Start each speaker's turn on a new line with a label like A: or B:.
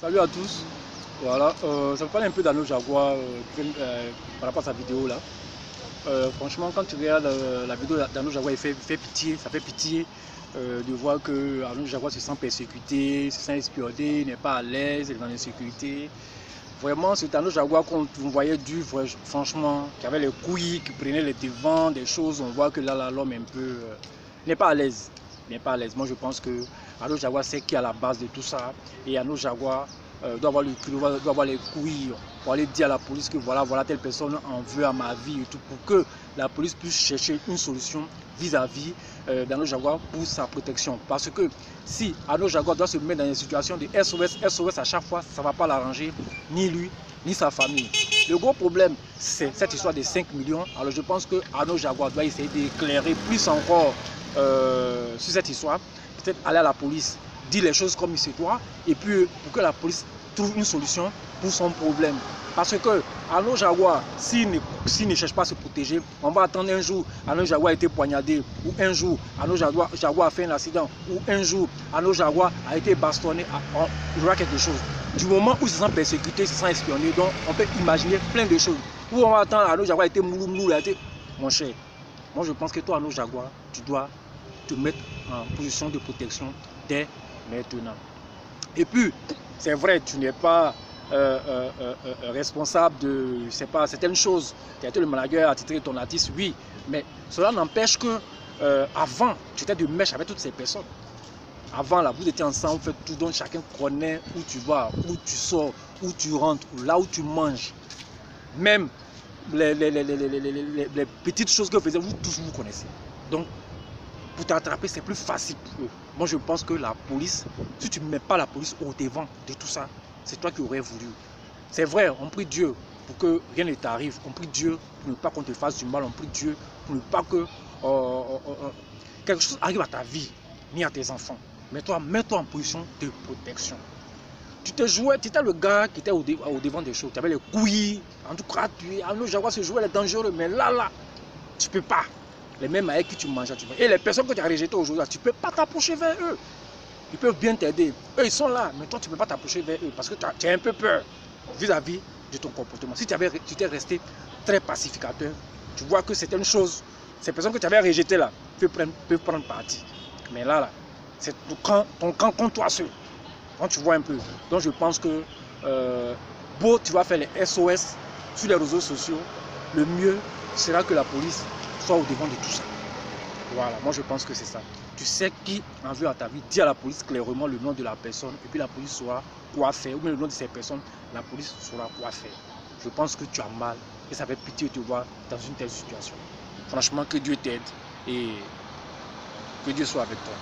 A: Salut à tous. Voilà, ça me parle un peu d'Arnaud Jaguar par rapport à sa vidéo là. Franchement, quand tu regardes la vidéo d'Arnaud Jaguar, il fait pitié, ça fait pitié de voir que Arnaud Jaguar se sent persécuté, se sent espionné, n'est pas à l'aise, il est dans l'insécurité. Vraiment, c'est Arnaud Jaguar qu'on voyait dur, franchement, qui avait les couilles, qui prenait les devants des choses. On voit que là l'homme est un peu n'est pas à l'aise. N'est pas à l'aise. Moi, je pense que Arnaud Jaguar sait qui est à la base de tout ça. Et Arnaud Jaguar doit avoir le culot, doit avoir les couilles pour aller dire à la police que voilà, telle personne en veut à ma vie et tout, pour que la police puisse chercher une solution vis-à-vis d'Arnaud Jaguar pour sa protection. Parce que si Arnaud Jaguar doit se mettre dans une situation de SOS à chaque fois, ça ne va pas l'arranger, ni lui, ni sa famille. Le gros problème, c'est cette histoire des 5 millions. Alors je pense que Arnaud Jaguar doit essayer d'éclairer plus encore sur cette histoire, peut-être aller à la police, dire les choses comme il se doit, et puis pour que la police trouve une solution pour son problème. Parce que Arnaud Jaguar, s'il ne cherche pas à se protéger, on va attendre un jour Arnaud Jaguar a été poignardé, ou un jour Arnaud Jaguar a fait un accident, ou un jour Arnaud Jaguar a été bastonné, il y aura quelque chose. Du moment où il se sent persécuté, il se sent espionné, donc on peut imaginer plein de choses. Où on va attendre Arnaud Jaguar a été moulou, mon cher. Moi je pense que toi Arnaud Jaguar, tu dois te mettre en position de protection dès maintenant. Et puis, c'est vrai, tu n'es pas responsable de, je sais pas, certaines choses. Tu as été le manager attitré de ton artiste, oui, mais cela n'empêche que avant, tu étais de mèche avec toutes ces personnes. Avant, là, vous étiez ensemble, vous faites tout, donc chacun connaît où tu vas, où tu sors, où tu rentres, ou là où tu manges. Même les petites choses que vous faisiez, vous tous vous connaissez. Donc, pour t'attraper, c'est plus facile pour eux. Moi, je pense que la police, si tu ne mets pas la police au devant de tout ça, c'est toi qui aurais voulu. C'est vrai, on prie Dieu pour que rien ne t'arrive. On prie Dieu pour ne pas qu'on te fasse du mal. On prie Dieu pour ne pas que quelque chose arrive à ta vie, ni à tes enfants. Mais toi, mets-toi en position de protection. Tu étais le gars qui était au devant des choses. Tu avais les couilles. En tout cas, Arnaud Jaguar se jouait les dangereux. Mais là, tu ne peux pas. Les mêmes avec qui tu manges, et les personnes que tu as rejetées aujourd'hui, tu ne peux pas t'approcher vers eux. Ils peuvent bien t'aider. Eux, ils sont là, mais toi, tu ne peux pas t'approcher vers eux parce que tu as un peu peur vis-à-vis de ton comportement. Si tu étais resté très pacificateur, tu vois que certaines choses, ces personnes que tu avais rejetées là, peuvent prendre parti. Mais là, c'est ton camp contre toi seul. Quand tu vois un peu. Donc, je pense que tu vas faire les SOS sur les réseaux sociaux. Le mieux sera que la police soit au devant de tout ça. Voilà, moi je pense que c'est ça. Tu sais qui en veut à ta vie, dis à la police clairement le nom de la personne et puis la police saura quoi faire, ou bien le nom de ces personnes, la police saura quoi faire. Je pense que tu as mal et ça fait pitié de te voir dans une telle situation. Franchement, que Dieu t'aide et que Dieu soit avec toi.